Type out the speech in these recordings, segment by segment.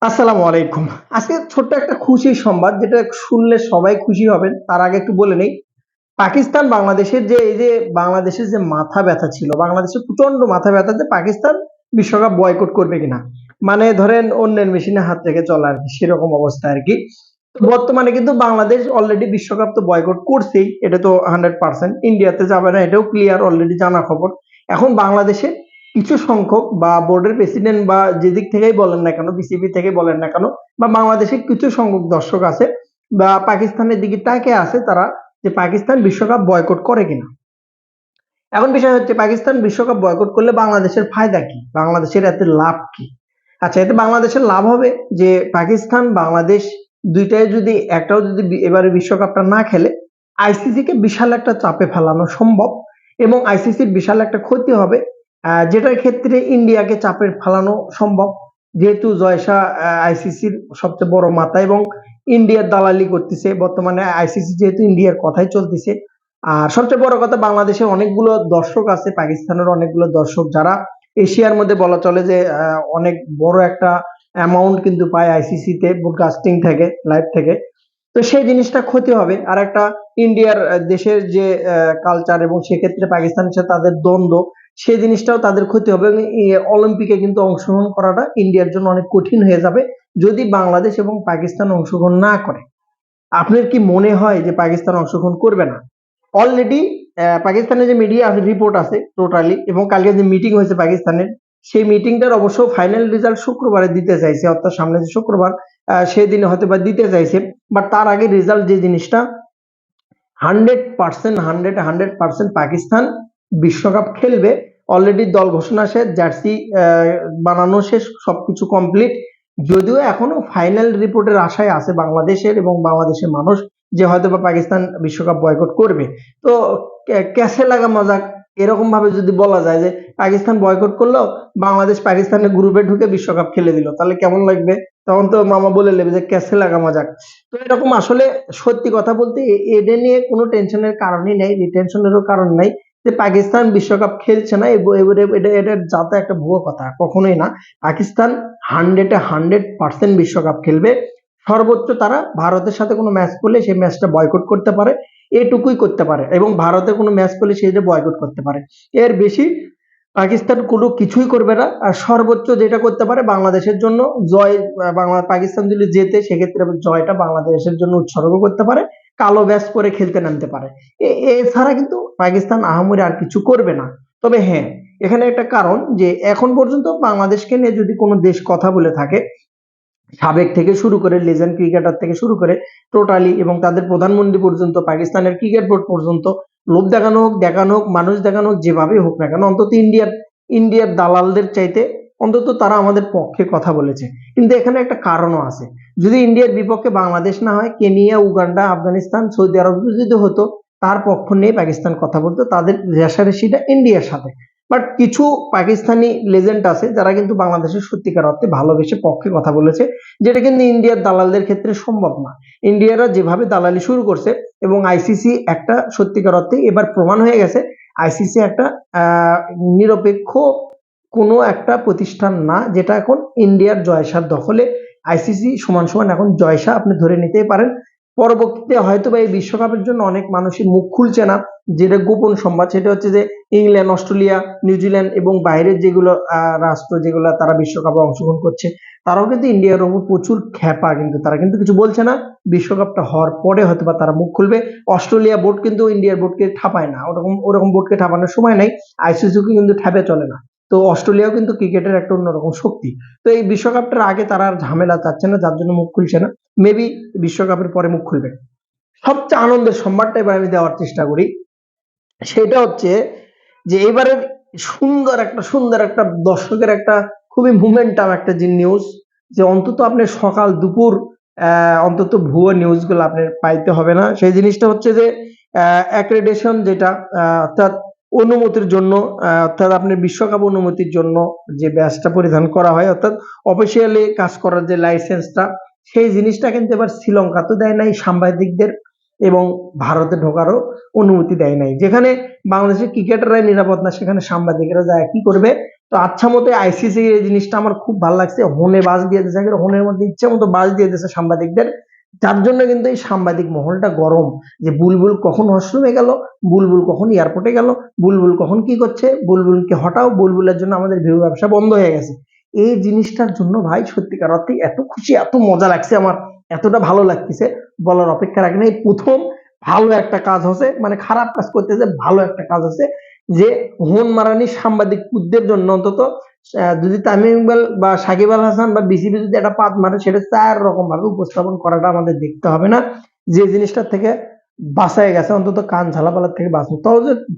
আসসালামু আলাইকুম। আজকে ছোট্ট একটা খুশির সংবাদ যেটা শুনলে সবাই খুশি হবেন। তার আগে একটু বলে নেই, পাকিস্তান বাংলাদেশের বাংলাদেশের যে মাথা ব্যথা ছিল, বাংলাদেশের প্রচন্ড মাথা ব্যথা যে পাকিস্তান বিশ্বকাপ বয়কট করবে কিনা। মানে ধরেন অন্যের মেশিনে হাত রেখে চলা আরকি সেরকম অবস্থা আরকি। তো বর্তমানে কিন্তু বাংলাদেশ অলরেডি বিশ্বকাপ তো বয়কট করছেই। এটা তো 100% ইন্ডিয়াতে যাবে না এটাও ক্লিয়ার অলরেডি জানা খবর। এখন বাংলাদেশে কিছু সংখ্যক বা বোর্ডের প্রেসিডেন্ট বা যেদিক থেকেই বলেন না কেন, বিসিবি থেকে বলেন না কেন, বা বাংলাদেশে কিছু সংখ্যক দর্শক আছে বা পাকিস্তানের দিকে তাকিয়ে আছে তারা যে পাকিস্তান বিশ্বকাপ বয়কট করে কিনা। এখন বিষয় হচ্ছে পাকিস্তান বিশ্বকাপ বয়কট করলে বাংলাদেশের ফায়দা কি, বাংলাদেশের এতে লাভ কি। আচ্ছা, এতে বাংলাদেশের লাভ হবে যে পাকিস্তান বাংলাদেশ দুইটাই যদি একটাও যদি এবারে বিশ্বকাপটা না খেলে আইসিসি কে বিশাল একটা চাপে ফেলানো সম্ভব এবং আইসিসির বিশাল একটা ক্ষতি হবে, যেটার ক্ষেত্রে ইন্ডিয়াকে চাপে ফেলানো সম্ভব, যেহেতু জয়শাহ আইসিসির সবচেয়ে বড় মাথা এবং ইন্ডিয়ার দালালি করতেছে বর্তমানে আইসিসি, যেহেতু ইন্ডিয়ার কথাই চলতেছে। আর সবচেয়ে বড় কথা, বাংলাদেশের অনেকগুলো দর্শক আছে, পাকিস্তানের অনেকগুলো দর্শক যারা এশিয়ার মধ্যে বলা চলে যে অনেক বড় একটা অ্যামাউন্ট কিন্তু পায় আইসিসি তে ব্রডকাস্টিং থেকে, লাইভ থেকে। তো সেই জিনিসটা ক্ষতি হবে। আর একটা ইন্ডিয়ার দেশের যে কালচার এবং সেক্ষেত্রে পাকিস্তানের সাথে তাদের দ্বন্দ্ব, সেই জিনিসটাও তাদের ক্ষতি হবে এবং এই অলিম্পিকে কিন্তু অংশগ্রহণ করাটা ইন্ডিয়ার জন্য অনেক কঠিন হয়ে যাবে যদি বাংলাদেশ এবং পাকিস্তান অংশগ্রহণ না করে। আপনার কি মনে হয় যে পাকিস্তান অংশগ্রহণ করবে না? অলরেডি পাকিস্তানের যে মিডিয়া রিপোর্ট আছে টোটালি, এবং কালকে যে মিটিং হয়েছে পাকিস্তানের, সেই মিটিংটার অবশ্য ফাইনাল রেজাল্ট শুক্রবারে দিতে চাইছে, অর্থাৎ সামনে যে শুক্রবার সেই দিনে হয়তো বা দিতে চাইছে। বাট তার আগে রেজাল্ট যে জিনিসটা 100% 100% পাকিস্তান বিশ্বকাপ খেলবে। অলরেডি দল ঘোষণা শেষ, জার্সি বানানো শেষ, সবকিছু কমপ্লিট। যদিও এখনো ফাইনাল রিপোর্টের আশায় আছে বাংলাদেশের এবং বাংলাদেশের মানুষ যে হয়তো বা পাকিস্তান বিশ্বকাপ বয়কট করবে। তো ক্যাসে লাগা মজাক, এরকম ভাবে যদি বলা যায় যে পাকিস্তান বয়কট করলো, বাংলাদেশ পাকিস্তানের গ্রুপে ঢুকে বিশ্বকাপ খেলে দিল, তাহলে কেমন লাগবে? তখন তো মামা বলে নেবে যে ক্যাসে লাগা মজাক। তো এরকম আসলে সত্যি কথা বলতে এটা নিয়ে কোনো টেনশনের কারণই নেই, রিটেনশনেরও কারণ নাই যে পাকিস্তান বিশ্বকাপ খেলছে না। এটা যাতে একটা ভুয়ো কথা, কখনোই না। পাকিস্তান 100% বিশ্বকাপ খেলবে। সর্বোচ্চ তারা ভারতের সাথে কোনো ম্যাচ করলে সেই ম্যাচটা বয়কট করতে পারে, এটুকুই করতে পারে, এবং ভারতের কোনো ম্যাচ করলে সেটা বয়কট করতে পারে। এর বেশি পাকিস্তান কোনো কিছুই করবে না। আর সর্বোচ্চ যেটা করতে পারে বাংলাদেশের জন্য জয়, পাকিস্তান যদি জেতে সেক্ষেত্রে জয়টা বাংলাদেশের জন্য উৎসর্গ করতে পারে, কালো ব্যাজ পরে খেলতে নামতে পারে। এছাড়া কিন্তু পাকিস্তান আহামরি আর কিছু করবে না। তবে হ্যাঁ, এখানে একটা কারণ যে এখন পর্যন্ত বাংলাদেশকে নিয়ে যদি কোনো দেশ কথা বলে থাকে, সাবেক থেকে শুরু করে লেজেন্ড ক্রিকেটার থেকে শুরু করে টোটালি এবং তাদের প্রধানমন্ত্রী পর্যন্ত, পাকিস্তানের ক্রিকেট বোর্ড পর্যন্ত, লোভ দেখানো হোক, মানুষ দেখানো হোক, যেভাবে হোক না কেন, অন্তত ইন্ডিয়ার দালালদের চাইতে অন্তত তারা আমাদের পক্ষে কথা বলেছে। কিন্তু এখানে একটা কারণও আছে, যদি ইন্ডিয়ার বিপক্ষে বাংলাদেশ না হয়, কেনিয়া, উগান্ডা, আফগানিস্তান, সৌদি আরব যদি হতো, তার পক্ষ নিয়ে পাকিস্তান কথা বলতো, তাদের রেষারেষিটা ইন্ডিয়ার সাথে। বাট কিছু পাকিস্তানি লেজেন্ড আছে যারা কিন্তু বাংলাদেশের সত্যিকার অর্থে ভালোবেসে পক্ষে কথা বলেছে, যেটা কিন্তু ইন্ডিয়ার দালালদের ক্ষেত্রে সম্ভব না। ইন্ডিয়ারা যেভাবে দালালি শুরু করছে, এবং আইসিসি একটা সত্যিকার অর্থে এবার প্রমাণ হয়ে গেছে আইসিসি একটা আহ নিরপেক্ষ কোনো একটা প্রতিষ্ঠান না, যেটা এখন ইন্ডিয়ার জয়শাহ দখলে। আইসিসি সমান সমান এখন জয়শাহ আপনি ধরে নিতেই পারেন। পরবর্তীতে হয়তো বা এই বিশ্বকাপের জন্য অনেক মানুষই মুখ খুলছে না, যেটা গোপন সংবাদ সেটা হচ্ছে যে ইংল্যান্ড, অস্ট্রেলিয়া, নিউজিল্যান্ড এবং বাইরের যেগুলো রাষ্ট্র যেগুলো তারা বিশ্বকাপে অংশগ্রহণ করছে, তারাও কিন্তু ইন্ডিয়ার ওপর প্রচুর খ্যাপা, কিন্তু তারা কিন্তু কিছু বলছে না। বিশ্বকাপটা হওয়ার পরে হয়তো বা তারা মুখ খুলবে। অস্ট্রেলিয়া বোর্ড কিন্তু ইন্ডিয়ার বোর্ডকে ঠাপায় না, ওরকম ওরকম বোর্ডকে ঠাপানোর সময় নাই। আইসিসিকে কিন্তু ঠ্যাপে চলে না। তো অস্ট্রেলিয়াও কিন্তু ক্রিকেটের একটা অন্যরকম শক্তি। তো এই বিশ্বকাপটার আগে তারা আর ঝামেলা চাচ্ছে না, যার জন্য মুখ খুলছে না। মেবি বিশ্বকাপের পরে মুখ খুলবে। সবচেয়ে আনন্দের সংবাদটা এবার আমি দেওয়ার চেষ্টা করি, সেটা হচ্ছে যে এবারের সুন্দর একটা দর্শকের একটা খুবই মোমেন্টাম একটা যে নিউজ, যে অন্তত আপনি সকাল দুপুর অন্তত ভুয়ো নিউজগুলো আপনার পাইতে হবে না। সেই জিনিসটা হচ্ছে যে অ্যাক্রেডিটেশন, যেটা অর্থাৎ অনুমতির জন্য, অর্থাৎ আপনার বিশ্বকাপ অনুমতির জন্য যে ব্যাজটা পরিধান করা হয়, অর্থাৎ অফিসিয়ালি কাজ করার যে লাইসেন্সটা, সেই জিনিসটা কিন্তু এবার শ্রীলঙ্কা তো দেয় নাই সাংবাদিকদের, এবং ভারতে ঢোকারও অনুমতি দেয় নাই। যেখানে বাংলাদেশের ক্রিকেটাররাই নিরাপদ না, সেখানে সাংবাদিকেরা যায় কি করবে? তো আচ্ছা মতো আইসিসি এই জিনিসটা আমার খুব ভালো লাগছে, হনে বাজ দিয়ে দিয়েছে, হনের মধ্যে ইচ্ছে মতো বাজ দিয়ে দিয়েছে সাংবাদিকদের, যার জন্য কিন্তু এই সাংবাদিক মহলটা গরম, যে বুলবুল কখন ওয়াশরুমে গেল, বুলবুল কখন এয়ারপোর্টে গেল, বুলবুল কখন কি করছে, বুলবুলকে হটাও, বুলবুলের জন্য আমাদের ভিউ ব্যবসা বন্ধ হয়ে গেছে। এই জিনিসটার জন্য ভাই সত্যিকার অর্থে এত খুশি, এত মজা লাগছে আমার, এতটা ভালো লাগতেছে বলার অপেক্ষা রাখে না। এই প্রথম ভালো একটা কাজ হচ্ছে, মানে খারাপ কাজ করতেছে, ভালো একটা কাজ হচ্ছে যে হোন মারানি সাংবাদিকদের জন্য অন্তত যদি তামিম ইকবাল বা সাকিব আল হাসান বা বিসিবি যদি একটা পাত মারে, সেটা চার রকম ভাবে উপস্থাপন করাটা আমাদের দেখতে হবে না। যে জিনিসটা থেকে বাঁচায় গেছে, অন্তত কান ঝালাপালার থেকে বাঁচবো,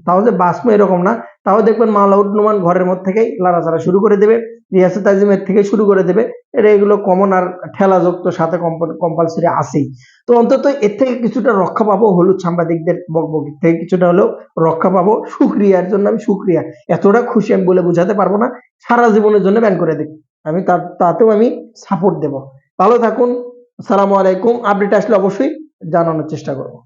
তাও যে বাঁচবো এরকম না, তাও দেখবেন মালাউড নোমান ঘরের মধ্যে থেকেই লাড়াচাড়া শুরু করে দেবে, রিয়াসত আজিমের থেকে শুরু করে দেবে, এগুলো কমন, আর ঠেলা যোগ তো সাথে কম্পালসরি আছেই। তো অন্তত এর থেকে কিছুটা রক্ষা পাবো, হলুদ সাংবাদিকদের বকবকির থেকে কিছুটা হলেও রক্ষা পাবো। শুক্রিয়ার জন্য আমি শুক্রিয়া, এতটা খুশি আমি বলে বোঝাতে পারবো না। সারা জীবনের জন্য ব্যান করে দিই, আমি তাতেও আমি সাপোর্ট দেব। ভালো থাকুন, আসসালামু আলাইকুম। আপডেট আসলে অবশ্যই জানানোর চেষ্টা করবো।